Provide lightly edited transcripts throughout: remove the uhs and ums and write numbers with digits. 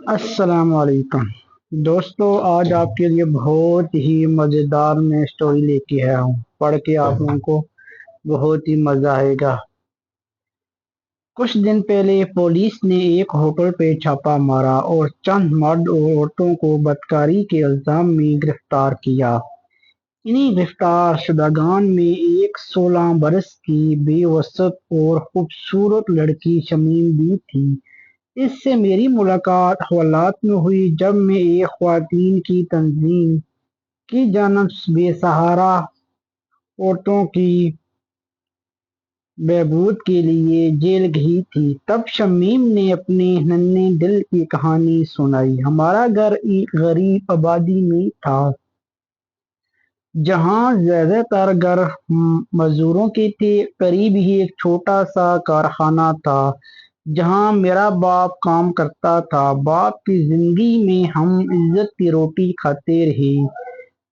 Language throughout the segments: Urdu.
السلام علیکم دوستو، آج آپ کے لیے بہت ہی مزیدار میں اسٹوری لے کے آیا ہوں۔ پڑھ کے آپ لوگوں کو بہت ہی مزہ آئے گا۔ کچھ دن پہلے پولیس نے ایک ہوٹل پہ چھاپا مارا اور چند مرد اور عورتوں کو بدکاری کے الزام میں گرفتار کیا۔ انہی گرفتار شدگان میں ایک 16 برس کی بے وسعت اور خوبصورت لڑکی شمیم بھی تھی۔ اس سے میری ملاقات حوالات میں ہوئی جب میں ایک خواتین کی تنظیم کی جانب بے سہارا عورتوں کی بہبود کے لیے جیل گئی تھی۔ تب شمیم نے اپنے ننھے دل کی کہانی سنائی۔ ہمارا گھر ایک غریب آبادی میں تھا جہاں زیادہ تر گھر مزدوروں کے تھے۔ قریب ہی ایک چھوٹا سا کارخانہ تھا جہاں میرا باپ کام کرتا تھا۔ باپ کی زندگی میں ہم عزت کی روٹی کھاتے رہے۔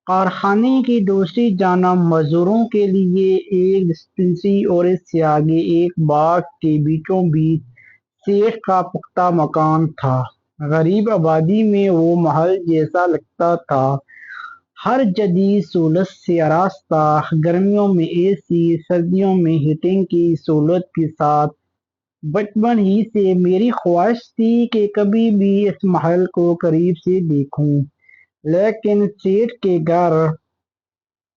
کارخانے کی دوسری جانب مزدوروں کے لیے ایک ڈسپنسری اور اس سے آگے ایک باغ کے بیچوں بیچ سیٹھ کا پختہ مکان تھا۔ غریب آبادی میں وہ محل جیسا لگتا تھا، ہر جدید سہولت سے آراستہ، گرمیوں میں اے سی، سردیوں میں ہیٹنگ کی سہولت کے ساتھ۔ بچپن ہی سے میری خواہش تھی کہ کبھی بھی اس محل کو قریب سے دیکھوں، لیکن سیٹھ کے گھر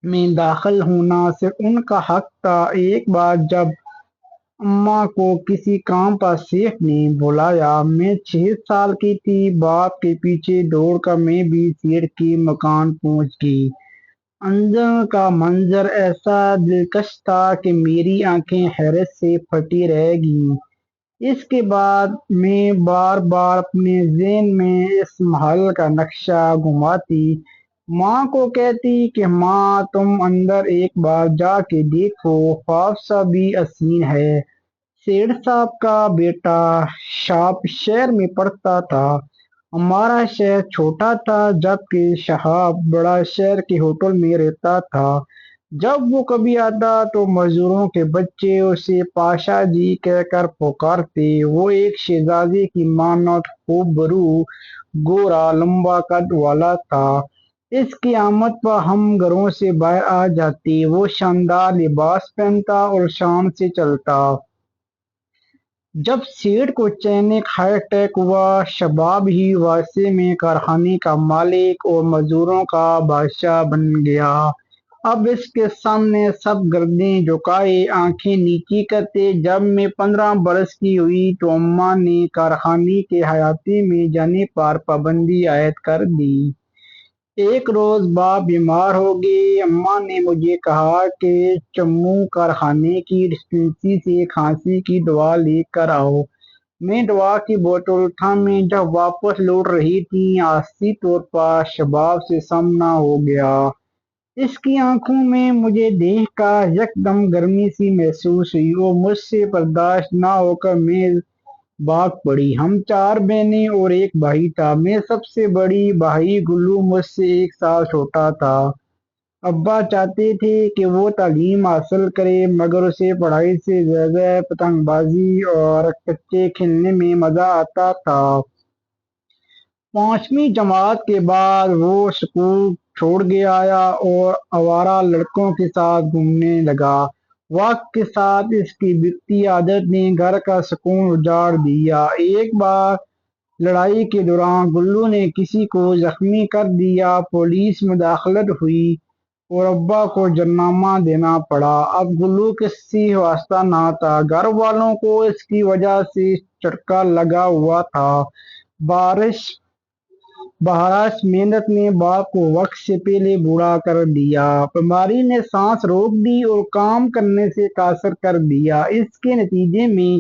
میں داخل ہونا صرف ان کا حق تھا۔ ایک بار جب اماں کو کسی کام پر سیٹھ نے بلایا، میں 6 سال کی تھی۔ باپ کے پیچھے دوڑ کر میں بھی سیٹھ کے مکان پہنچ گئی۔ اندر کا منظر ایسا دلکش تھا کہ میری آنکھیں حیرت سے پھٹی رہ گئیں۔ اس کے بعد میں بار بار اپنے ذہن میں اس محل کا نقشہ گھماتی، ماں کو کہتی کہ ماں تم اندر ایک بار جا کے دیکھو، خواب سا بھی حسین ہے۔ سیٹھ صاحب کا بیٹا شہاب شہر میں پڑھتا تھا۔ ہمارا شہر چھوٹا تھا جبکہ شہاب بڑا شہر کے ہوٹل میں رہتا تھا۔ جب وہ کبھی آتا تو مزدوروں کے بچے اسے پاشا جی کہہ کر پکارتے۔ وہ ایک شہزادے کی مانند خوبرو، گورا، لمبا قد والا تھا۔ اس کی آمد پر ہم گھروں سے باہر آ جاتے۔ وہ شاندار لباس پہنتا اور شان سے چلتا۔ جب سیٹھ کو اچانک ہارٹ اٹیک ہوا، شہاب ہی عرصے میں کارخانے کا مالک اور مزدوروں کا بادشاہ بن گیا۔ اب اس کے سامنے سب گردنیں جھکائے آنکھیں نیچی کرتے۔ جب میں 15 برس کی ہوئی تو اماں نے کارخانے کے احاطے میں جانے پر پابندی عائد کر دی۔ ایک روز باپ بیمار ہو گئے۔ اماں نے مجھے کہا کہ چمو کارخانے کی ڈسپنسری سے کھانسی کی دوا لے کر آؤ۔ میں دوا کی بوتل تھامے جب واپس لوٹ رہی تھی، حادثائی طور پر شہاب سے سامنا ہو گیا۔ اس کی آنکھوں میں مجھے دیکھ کر یکدم گرمی سی محسوس ہوئی اور مجھ سے برداشت نہ ہو کر میں بھاگ پڑی۔ ہم 4 بہنیں اور ایک بھائی تھا۔ میں سب سے بڑی۔ بھائی گلو مجھ سے 1 سال چھوٹا تھا۔ ابا چاہتے تھے کہ وہ تعلیم حاصل کرے، مگر اسے پڑھائی سے زیادہ پتنگ بازی اور کچے کھیلنے میں مزہ آتا تھا۔ 5ویں جماعت کے بعد وہ اسکول چھوڑ کے آیا اور آوارہ لڑکوں کے ساتھ گھومنے لگا۔ وقت کے ساتھ اس کی بگڑتی عادت نے گھر کا سکون اجاڑ دیا۔ ایک بار لڑائی کے دوران گلو نے کسی کو زخمی کر دیا۔ پولیس مداخلت ہوئی اور ابا کو جرمانہ دینا پڑا۔ اب گلو کسی واسطہ نہ تھا۔ گھر والوں کو اس کی وجہ سے جھٹکا لگا ہوا تھا۔ بہرحال محنت نے باپ کو وقت سے پہلے بوڑھا کر دیا۔ بیماری نے سانس روک دی اور کام کرنے سے قاصر کر دیا۔ اس کے نتیجے میں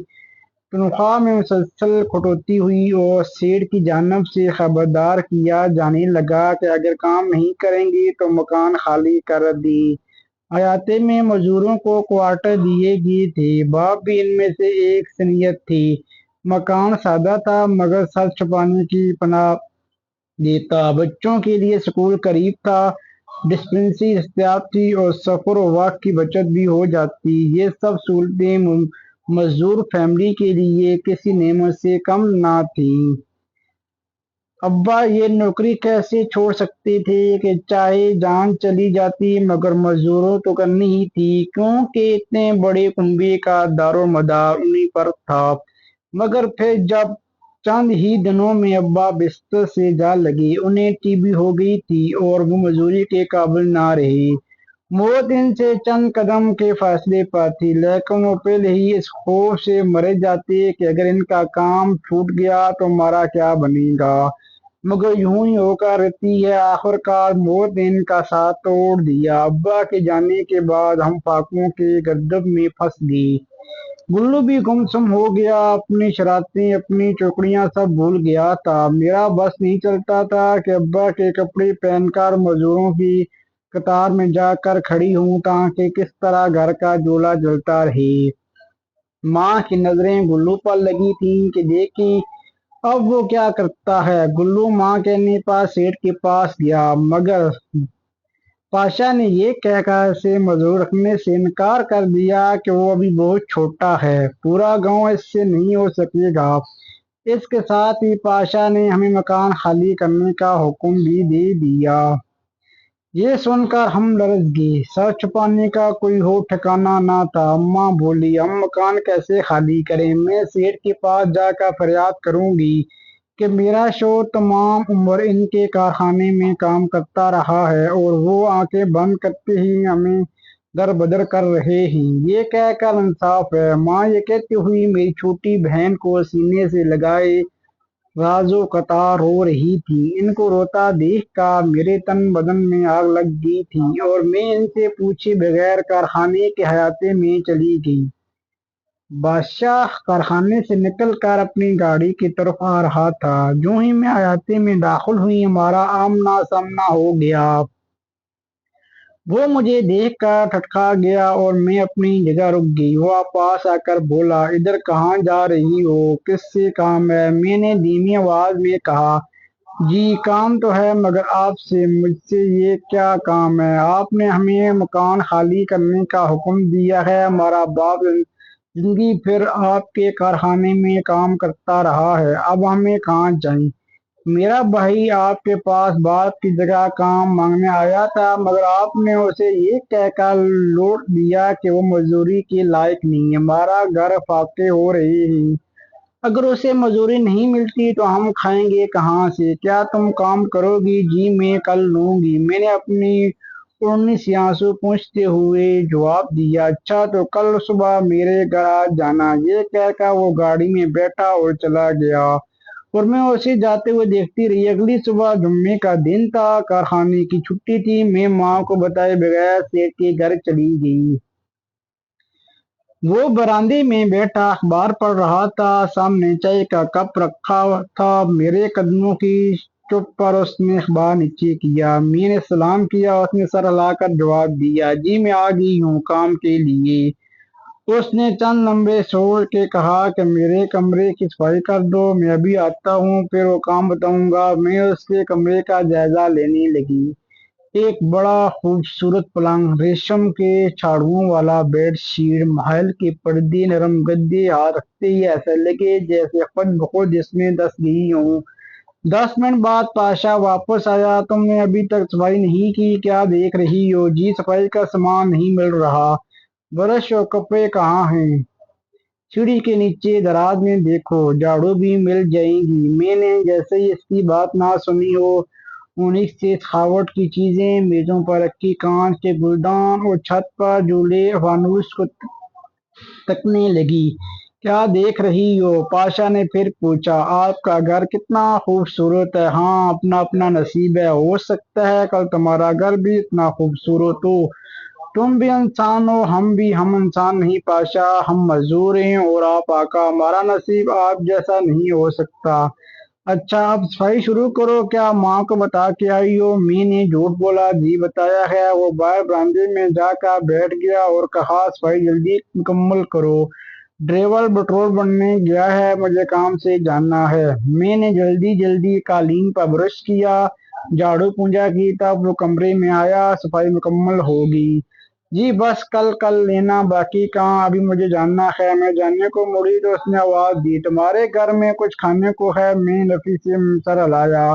تنخواہ میں مسلسل کٹوتی ہوئی اور سیٹھ کی جانب سے خبردار کیا جانے لگا کہ اگر کام نہیں کریں گے تو مکان خالی کر دیں۔ احاطے میں مزدوروں کو کوارٹر دیے گئے تھے۔ باپ بھی ان میں سے ایک شخصیت تھے۔ مکان سادہ تھا مگر سر چھپانے کی پناہ دیتا۔ بچوں کے لیے اسکول قریب تھا، ڈسپنسری دستیاب تھی اور سفر و وقت کی بچت بھی ہو جاتی۔ یہ سب سہولتیں مزدور فیملی کے لیے کسی نعمت سے کم نہ تھیں۔ ابا یہ نوکری کیسے چھوڑ سکتے تھے کہ چاہے جان چلی جاتی مگر مزدوروں تو کرنی ہی تھی کیونکہ اتنے بڑے کنبے کا دار و مدار انہیں پر تھا۔ مگر پھر جب چند ہی دنوں میں ابا بستر سے جا لگے، انہیں ٹی بی ہو گئی تھی اور وہ مزدوری کے قابل نہ رہے۔ موت ان سے چند قدم کے فاصلے پر تھی، لیکن وہ پہلے ہی اس خوف سے مرے جاتے کہ اگر ان کا کام چھوٹ گیا تو ہمارا کیا بنے گا۔ مگر یوں ہی ہو کر رہتی ہے، آخر کار موت نے ان کا ساتھ توڑ دیا۔ ابا کے جانے کے بعد ہم فاقوں کے گردب میں پھنس گئے۔ گلو بھی گمسم ہو گیا، اپنی شرارتیں اپنی چوکڑیاں سب بھول گیا تھا۔ میرا بس نہیں چلتا تھا کہ ابا کے کپڑے پہن کر مزدوروں کی قطار میں جا کر کھڑی ہوں تاکہ کس طرح گھر کا چولہا جلتا رہے۔ ماں کی نظریں گلو پر لگی تھیں کہ دیکھیں اب وہ کیا کرتا ہے۔ گلو ماں کہنے پر سیٹ کے پاس گیا، مگر پاشا نے یہ کہہ کر اسے مزدور رکھنے سے انکار کر دیا کہ وہ ابھی بہت چھوٹا ہے، پورا گاؤں اس سے نہیں ہو سکے گا۔ اس کے ساتھ ہی پاشا نے ہمیں مکان خالی کرنے کا حکم بھی دے دیا۔ یہ سن کر ہم لرز گئے، سر چھپانے کا کوئی اور ٹھکانہ نہ تھا۔ اماں بولی، ہم مکان کیسے خالی کریں؟ میں سیٹ کے پاس جا کر فریاد کروں گی کہ میرا شوہر تمام عمر ان کے کارخانے میں کام کرتا رہا ہے اور وہ آنکھیں بند کرتے ہی ہمیں در بدر کر رہے ہیں۔ یہ کہہ کر انصاف ہے۔ ماں یہ کہتی ہوئی میری چھوٹی بہن کو سینے سے لگائے راز و قطع رو رہی تھی۔ ان کو روتا دیکھ کر میرے تن بدن میں آگ لگ گئی تھی اور میں ان سے پوچھے بغیر کارخانے کے احاطے میں چلی گئی۔ بادشاہ کارخانے سے نکل کر اپنی گاڑی کی طرف آ رہا تھا۔ جو ہی میں احاطے میں داخل ہوئی ہمارا آمنا سامنا ہو گیا۔ وہ مجھے دیکھ کر ٹھٹکا گیا اور میں اپنی جگہ رک گئی۔ وہ پاس آ کر بولا، ادھر کہاں جا رہی ہو؟ کس سے کام ہے؟ میں نے دھیمی آواز میں کہا، جی کام تو ہے مگر آپ سے۔ مجھ سے یہ کیا کام ہے؟ آپ نے ہمیں مکان خالی کرنے کا حکم دیا ہے۔ ہمارا باپ زندگی بھر آپ کے کارخانے میں کام کرتا رہا ہے، اب ہمیں کہاں جائیں؟ میرا بھائی آپ کے پاس باپ کی جگہ کام مانگنے آیا تھا مگر آپ نے اسے یہ کہہ کر لوٹ دیا کہ وہ مزدوری کے لائق نہیں۔ ہمارا گھر فاقے ہو رہے ہیں، اگر اسے مزدوری نہیں ملتی تو ہم کھائیں گے کہاں سے؟ کیا تم کام کرو گی؟ جی میں کل لوں گی، میں نے اپنی اوڑھنی سے آنسو پوچھتے ہوئے جواب دیا۔ اچھا تو کل صبح میرے گھر آ جانا۔ یہ کہہ کر وہ گاڑی میں بیٹھا اور چلا گیا اور میں اسے جاتے ہوئے دیکھتی رہی۔ اگلی صبح جمعے کا دن تھا، کارخانے کی چھٹی تھی۔ میں ماں کو بتائے بغیر سیٹ کے گھر چلی گئی۔ وہ برآمدے میں بیٹھا اخبار پڑھ رہا تھا، سامنے چائے کا کپ رکھا تھا۔ میرے قدموں کی چوٹ پر اس نے اخبار نیچے کیا۔ میں نے سلام کیا، اس نے سر ہلا کر جواب دیا، جی میں آ گئی ہوں کام کے لیے۔ اس نے چند لمحے سوچ کے کہا کہ میرے کمرے کی صفائی کر دو، میں ابھی آتا ہوں، پھر وہ کام بتاؤں گا۔ میں اس کے کمرے کا جائزہ لینے لگی۔ ایک بڑا خوبصورت پلنگ، ریشم کے چھاڑوں والا بیڈ شیٹ، محل کے پردے، نرم گدے، ہاتھ رکھتے ہی ایسا لگے جیسے خود بخود اس میں دس گئی ہوں۔ 10 منٹ بعد پاشا واپس آیا، تم نے ابھی تک صفائی نہیں کی، کیا دیکھ رہی ہو؟ جی صفائی کا سامان نہیں مل رہا۔ برش اور کپڑے کہاں ہیں؟ سیڑھی کے نیچے دراز میں دیکھو، جھاڑو بھی مل جائے گی۔ میں نے جیسے ہی اس کی بات نہ سنی ہو، اونیک سے سجاوٹ کی چیزیں، میزوں پر رکھی کانچ کے گلدان اور چھت پر جھولے فانوس کو تکنے لگی۔ کیا دیکھ رہی ہو؟ پاشا نے پھر پوچھا۔ آپ کا گھر کتنا خوبصورت ہے۔ ہاں اپنا اپنا نصیب ہے، ہو سکتا ہے کل تمہارا گھر بھی اتنا خوبصورت ہو۔ تم بھی انسان ہو، ہم انسان نہیں پاشا، ہم مزدور ہیں اور آپ آقا، ہمارا نصیب آپ جیسا نہیں ہو سکتا۔ اچھا اب صفائی شروع کرو، کیا ماں کو بتا کے آئی ہو؟ میں نے جھوٹ بولا، جی بتایا ہے۔ وہ باہر برآمدے میں جا کر بیٹھ گیا اور کہا، صفائی جلدی مکمل کرو، ڈرائیور پٹرول بھرنے گیا ہے، مجھے کام سے جانا ہے۔ میں نے جلدی جلدی قالین پر برش کیا، جھاڑو پونجا کی، تب وہ کمرے میں آیا، صفائی مکمل ہو گئی۔ جی بس کل کل لینا، باقی کہاں ابھی مجھے جاننا ہے۔ میں جاننے کو مڑی تو اس نے آواز دی، تمہارے گھر میں کچھ کھانے کو ہے؟ میں نفی سے سر ہلایا۔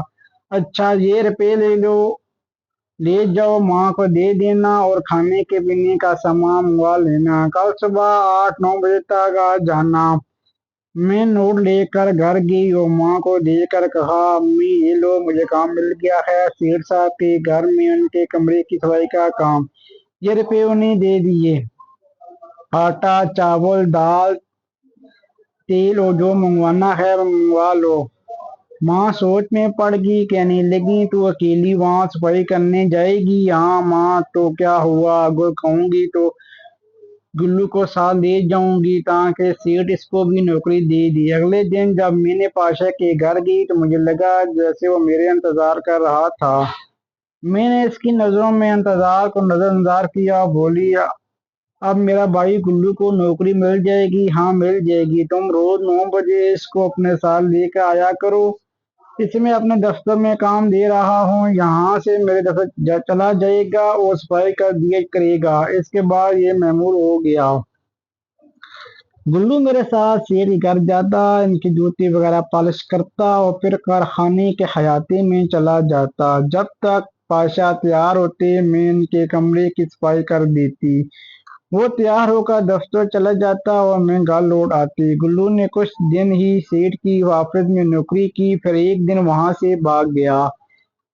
اچھا یہ روپے لے لو، لے جاؤ، ماں کو دے دینا اور کھانے کے پینے کا سامان منگوا لینا، کل صبح 8-9 بجے تک آ جانا۔ میں نوٹ لے کر گھر گئی اور ماں کو دے کر کہا، امی یہ لو، مجھے کام مل گیا ہے سیٹھ صاحب کے گھر میں ان کے کمرے کی صفائی کا کام۔ یہ روپے انہیں دے دیے، آٹا چاول دال تیل اور جو منگوانا ہے وہ منگوا لو۔ ماں سوچ میں پڑ گئی، کہنے لگی تو اکیلی وہاں صفائی کرنے جائے گی؟ ہاں ماں تو کیا ہوا، اگر کہوں گی تو گلو کو ساتھ لے جاؤں گی تاکہ سیٹھ اس کو بھی نوکری دے دی۔ اگلے دن جب میں نے پاشا کے گھر گئی تو مجھے لگا جیسے وہ میرے انتظار کر رہا تھا۔ میں نے اس کی نظروں میں انتظار کو نظر انداز کیا اور بولی، اب میرا بھائی گلو کو نوکری مل جائے گی؟ ہاں مل جائے گی، تم روز 9 بجے اس کو اپنے ساتھ لے کے آیا کرو، اسے میں اپنے دفتر میں کام دے رہا ہوں، یہاں سے میرے دفتر چلا جائے گا اور صفائی کر دیا کرے گا۔ اس کے بعد یہ معمول ہو گیا۔ گلو میرے ساتھ سیٹھ کے گھر جاتا، ان کی جوتی وغیرہ پالش کرتا اور پھر کارخانے کے حیاتی میں چلا جاتا۔ جب تک پاشا تیار ہوتے میں ان کے کمرے کی صفائی کر دیتی۔ وہ تیار ہو کر دفتر چلا جاتا اور میں گھر لوٹ آتی۔ گلو نے کچھ دن ہی سیٹھ کی آفس میں نوکری کی، پھر ایک دن وہاں سے بھاگ گیا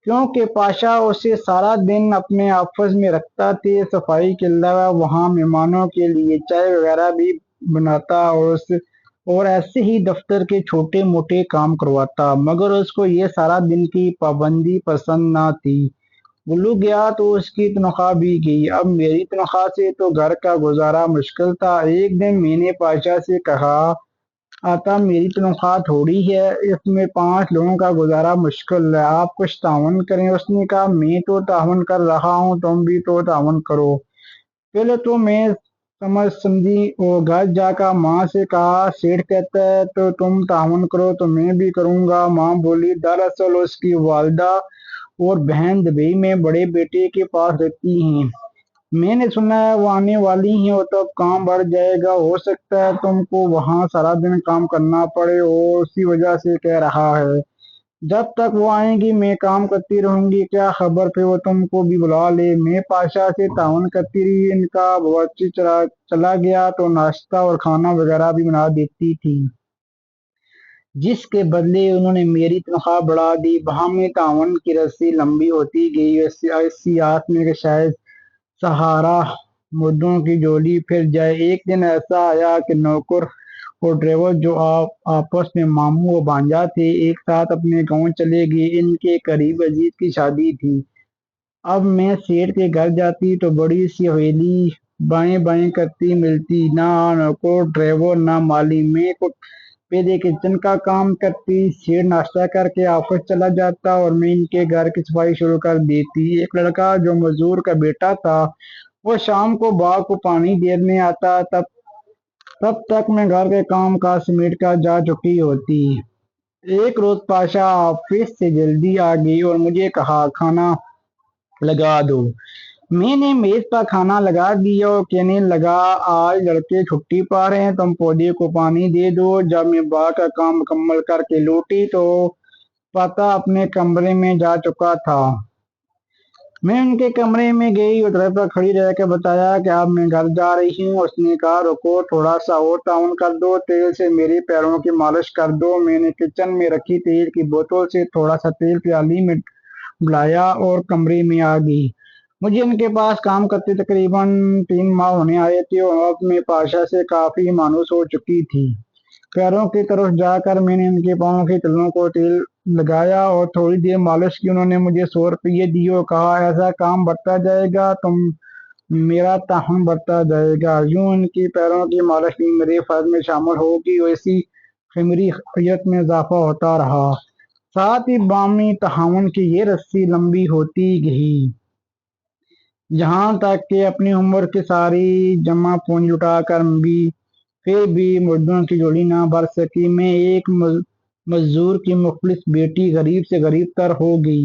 کیونکہ پاشا اسے سارا دن اپنے آفس میں رکھتا تھے۔ صفائی کے علاوہ وہاں مہمانوں کے لیے چائے وغیرہ بھی بناتا اور ایسے ہی دفتر کے چھوٹے موٹے کام کرواتا، مگر اس کو یہ سارا دن کی پابندی پسند نہ تھی۔ گلو گیا تو اس کی تنخواہ بھی گئی۔ اب میری تنخواہ سے تو گھر کا گزارا مشکل تھا۔ ایک دن میں نے پاشا سے کہا، آتا میری تنخواہ تھوڑی ہے، اس میں 5 لوگوں کا گزارا مشکل ہے، آپ کچھ تعاون کریں۔ اس نے کہا، میں تو تعاون کر رہا ہوں، تم بھی تو تعاون کرو۔ پہلے تو میں سمجھ سمجھی اور گھر جا کر ماں سے کہا، سیٹھ کہتا ہے تو تم تعاون کرو تو میں بھی کروں گا۔ ماں بولی، دراصل اس کی والدہ اور بہن دبئی میں بڑے بیٹے کے پاس رہتی ہیں، میں نے سنا ہے وہ آنے والی ہیں اور تب کام بڑھ جائے گا، ہو سکتا ہے تم کو وہاں سارا دن کام کرنا پڑے، اور اسی وجہ سے کہہ رہا ہے۔ جب تک وہ آئیں گی میں کام کرتی رہوں گی، کیا خبر پھر وہ تم کو بھی بلا لے۔ میں پاشا سے تعاون کرتی رہی، ان کا باورچی چلا گیا تو ناشتہ اور کھانا وغیرہ بھی بنا دیتی تھی، جس کے بدلے انہوں نے میری تنخواہ بڑھا دی۔ باہمی تعاون کی رسی لمبی ہوتی گئی، ایسی آس میں کہ شاید سہارا مردوں کی جولی پھر جائے۔ ایک دن ایسا آیا کہ نوکر اور ڈرائیور جو آپس میں ماموں و بھانجا تھے، ایک ساتھ اپنے گاؤں چلے گئے، ان کے قریب عزیز کی شادی تھی۔ اب میں سیٹھ کے گھر جاتی تو بڑی سی حویلی بائیں بائیں کرتی ملتی، نہ نوکر ڈرائیور نہ مالی۔ میں پہلے کچن کا کام کرتی، سیٹھ ناشتہ کر کے آفس چلا جاتا اور میں ان کے گھر کی صفائی شروع کر دیتی۔ ایک لڑکا جو مزدور کا بیٹا تھا، وہ شام کو باغ کو پانی دینے آتا، تب تک میں گھر کے کام کاج سمیٹ کر جا چکی ہوتی۔ ایک روز پاشا آفس سے جلدی آ گئی اور مجھے کہا، کھانا لگا دو۔ میں نے میز پر کھانا لگا دیا اور کہنے لگا، آج لڑکے چھٹی پر ہیں، تم پودے کو پانی دے دو۔ جب میں باغ کا کام مکمل کر کے لوٹی تو پتا اپنے کمرے میں جا چکا تھا۔ میں ان کے کمرے میں گئی اور دروازے پر کھڑی رہ کے بتایا کہ اب میں گھر جا رہی ہوں۔ اس نے کہا، رکو، تھوڑا سا اور تعاون کر دو، تیل سے میرے پیروں کی مالش کر دو۔ میں نے کچن میں رکھی تیل کی بوتل سے تھوڑا سا تیل پیالی میں ڈلایا اور کمرے میں آ گئی۔ مجھے ان کے پاس کام کرتے تقریباً 3 ماہ ہونے آئے تھے اور اب میں پاشا سے کافی مانوس ہو چکی تھی۔ پیروں کی طرف جا کر میں نے ان کے پاؤں کی تلوؤں کو تیل لگایا اور تھوڑی دیر مالش کی۔ انہوں نے مجھے 100 روپے دیے اور کہا، ایسا کام بڑھتا جائے گا تو میرا تعاون بڑھتا جائے گا۔ یوں ان کی پیروں کی مالش بھی میرے فرض میں شامل ہو گئی اور اسی خمیری خیریت میں اضافہ ہوتا رہا۔ ساتھ ہی باہمی تعاون کی یہ رسی لمبی ہوتی گئی، جہاں تک کہ اپنی عمر کی ساری جمع پونجی لٹا کر بھی پھر بھی مردوں کی جولی نہ بھر سکی۔ میں ایک مزدور کی مخلص بیٹی غریب سے غریب تر ہو گئی۔